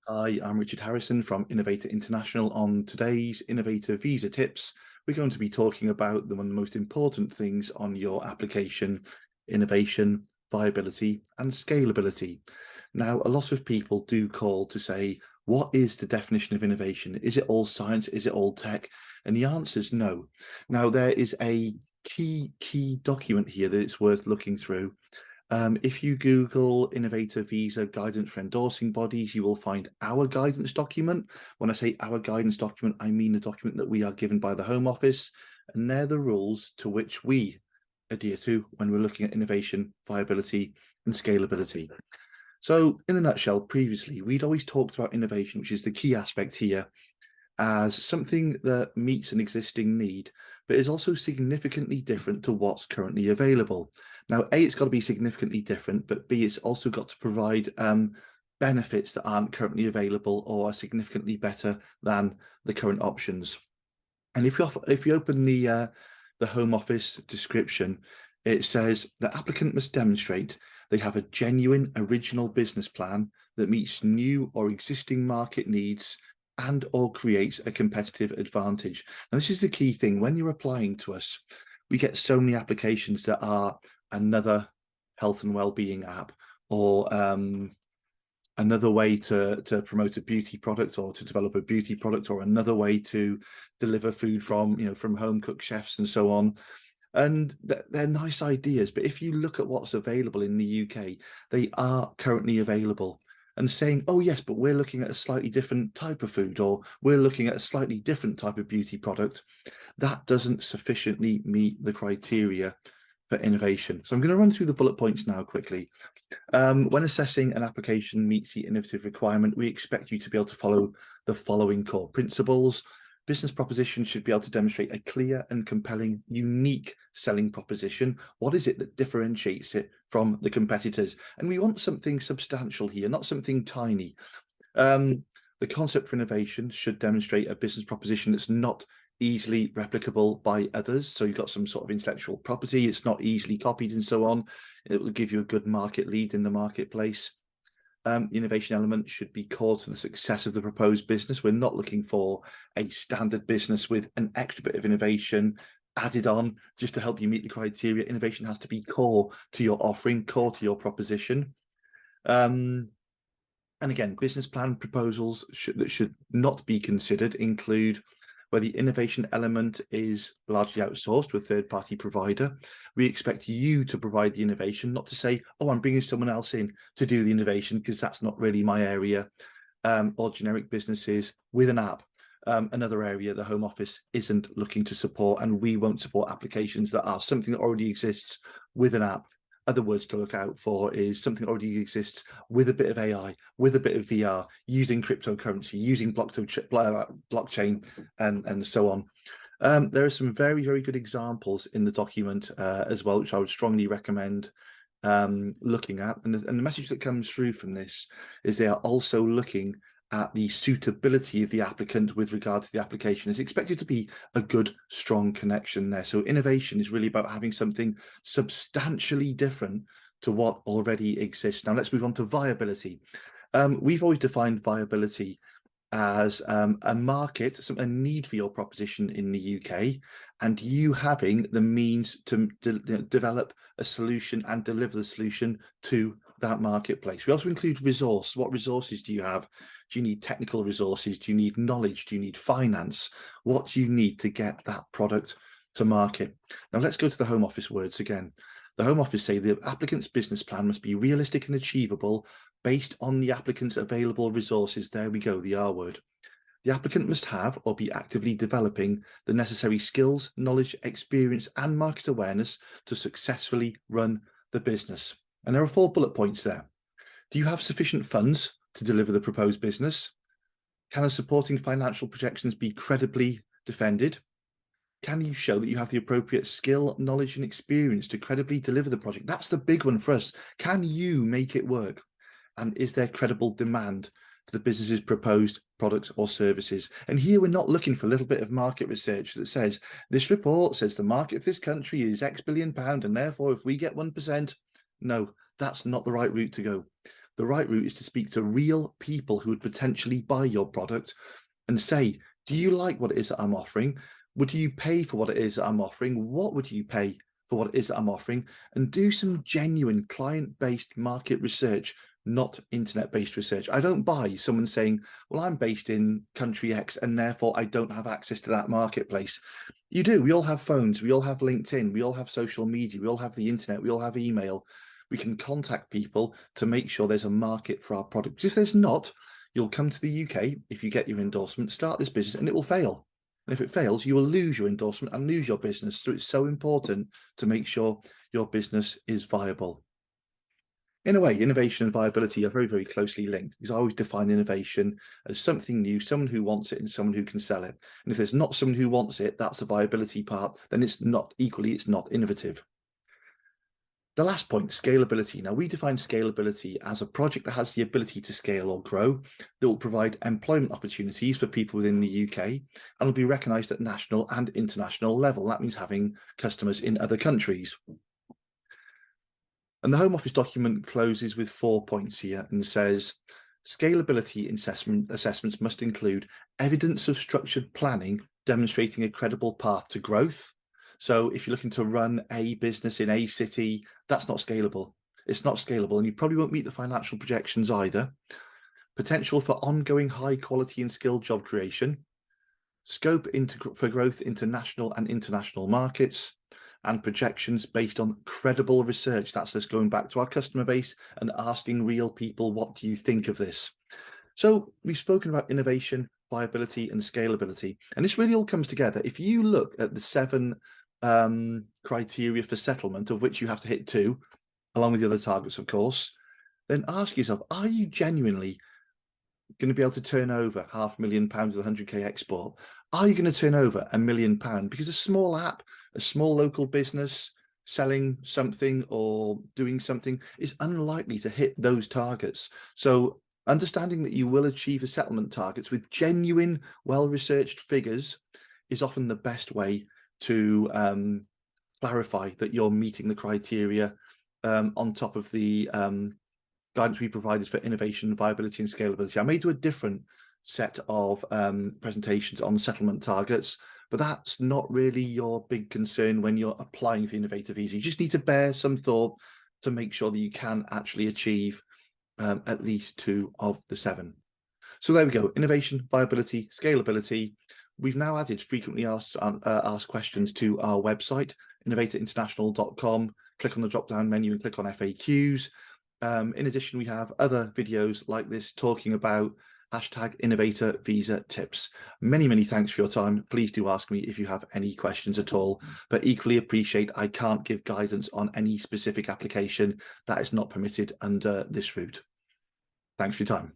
Hi, I'm Richard Harrison from Innovator International. On today's Innovator Visa Tips, we're going to be talking about one of the most important things on your application: innovation, viability, and scalability. Now, a lot of people do call to say, what is the definition of innovation? Is it all science? Is it all tech? And the answer is no. Now, there is a key document here that it's worth looking through. If you Google Innovator Visa guidance for endorsing bodies, you will find our guidance document. When I say our guidance document, I mean the document that we are given by the Home Office, and they're the rules to which we adhere to when we're looking at innovation, viability, and scalability. So, in a nutshell, previously, we'd always talked about innovation, which is the key aspect here, as something that meets an existing need, but is also significantly different to what's currently available. Now, A, it's got to be significantly different, but B, it's also got to provide benefits that aren't currently available or are significantly better than the current options. And if you open the Home Office description, it says the applicant must demonstrate they have a genuine original business plan that meets new or existing market needs and or creates a competitive advantage. And this is the key thing. When you're applying to us, we get so many applications that are another health and well-being app, or another way to promote a beauty product, or to develop a beauty product, or another way to deliver food from home cook chefs and so on. And they're nice ideas, but if you look at what's available in the UK, they are currently available. And saying, oh yes, but we're looking at a slightly different type of food, or we're looking at a slightly different type of beauty product, that doesn't sufficiently meet the criteria for innovation. So I'm going to run through the bullet points now quickly. When assessing an application meets the innovative requirement, we expect you to be able to follow the following core principles. Business proposition should be able to demonstrate a clear and compelling, unique selling proposition. What is it that differentiates it from the competitors? And we want something substantial here, not something tiny. The concept for innovation should demonstrate a business proposition that's not easily replicable by others. So you've got some sort of intellectual property, it's not easily copied and so on. It will give you a good market lead in the marketplace. The innovation element should be core to the success of the proposed business. We're not looking for a standard business with an extra bit of innovation added on just to help you meet the criteria. Innovation has to be core to your offering, core to your proposition. And again, business plan proposals that should not be considered include where the innovation element is largely outsourced to a third-party provider. We expect you to provide the innovation, not to say, oh, I'm bringing someone else in to do the innovation, because that's not really my area. Or generic businesses with an app, another area the Home Office isn't looking to support, and we won't support applications that are something that already exists with an app. Other words to look out for is something that already exists with a bit of AI, with a bit of VR, using cryptocurrency, using blockchain, and so on. There are some very good examples in the document as well, which I would strongly recommend looking at. And the message that comes through from this is they are also looking at the suitability of the applicant with regard to the application. It's expected to be a good, strong connection there. So innovation is really about having something substantially different to what already exists. Now let's move on to viability. We've always defined viability as a market, a need for your proposition in the UK, and you having the means to develop a solution and deliver the solution to that marketplace. We also include resource. What resources do you have? Do you need technical resources? Do you need knowledge? Do you need finance? What do you need to get that product to market? Now let's go to the Home Office words again. The Home Office say the applicant's business plan must be realistic and achievable based on the applicant's available resources. There we go, the R word. The applicant must have or be actively developing the necessary skills, knowledge, experience, and market awareness to successfully run the business. And there are 4 bullet points there. Do you have sufficient funds to deliver the proposed business? Can the supporting financial projections be credibly defended? Can you show that you have the appropriate skill, knowledge, and experience to credibly deliver the project? That's the big one for us. Can you make it work? And is there credible demand for the business's proposed products or services? And here we're not looking for a little bit of market research that says, this report says the market of this country is X billion pound, and therefore if we get 1%, no, that's not the right route to go. The right route is to speak to real people who would potentially buy your product and say, do you like what it is that I'm offering? Would you pay for what it is that I'm offering? What would you pay for what it is that I'm offering? And do some genuine client-based market research, not internet-based research. I don't buy someone saying, well, I'm based in country X and therefore I don't have access to that marketplace. You do. We all have phones. We all have LinkedIn. We all have social media. We all have the internet. We all have email. We can contact people to make sure there's a market for our product. If there's not, you'll come to the UK, if you get your endorsement, start this business, and it will fail. And if it fails, you will lose your endorsement and lose your business. So it's so important to make sure your business is viable. In a way, innovation and viability are very, very closely linked, because I always define innovation as something new, someone who wants it and someone who can sell it. And if there's not someone who wants it, that's the viability part, then it's not innovative. The last point, scalability. Now, we define scalability as a project that has the ability to scale or grow, that will provide employment opportunities for people within the UK, and will be recognised at national and international level. That means having customers in other countries. And the Home Office document closes with 4 points here and says, scalability assessments must include evidence of structured planning demonstrating a credible path to growth. So if you're looking to run a business in a city, that's not scalable. It's not scalable, and you probably won't meet the financial projections either. Potential for ongoing high quality and skilled job creation, scope for growth into national and international markets, and projections based on credible research. That's us going back to our customer base and asking real people, what do you think of this? So we've spoken about innovation, viability, and scalability, and this really all comes together. If you look at the 7 criteria for settlement, of which you have to hit 2, along with the other targets, of course, then ask yourself, are you genuinely going to be able to turn over £500,000 with 100k export? Are you going to turn over £1 million? Because a small app, a small local business selling something or doing something is unlikely to hit those targets. So understanding that you will achieve the settlement targets with genuine, well-researched figures is often the best way to clarify that you're meeting the criteria on top of the guidance we provided for innovation, viability, and scalability. I may do a different set of presentations on settlement targets, but that's not really your big concern when you're applying for Innovator Visa. You just need to bear some thought to make sure that you can actually achieve at least 2 of the 7. So there we go, innovation, viability, scalability. We've now added frequently asked questions to our website, innovatorinternational.com. Click on the drop-down menu and click on FAQs. In addition, we have other videos like this talking about #Innovator Visa tips. Many, many thanks for your time. Please do ask me if you have any questions at all, but equally appreciate I can't give guidance on any specific application that is not permitted under this route. Thanks for your time.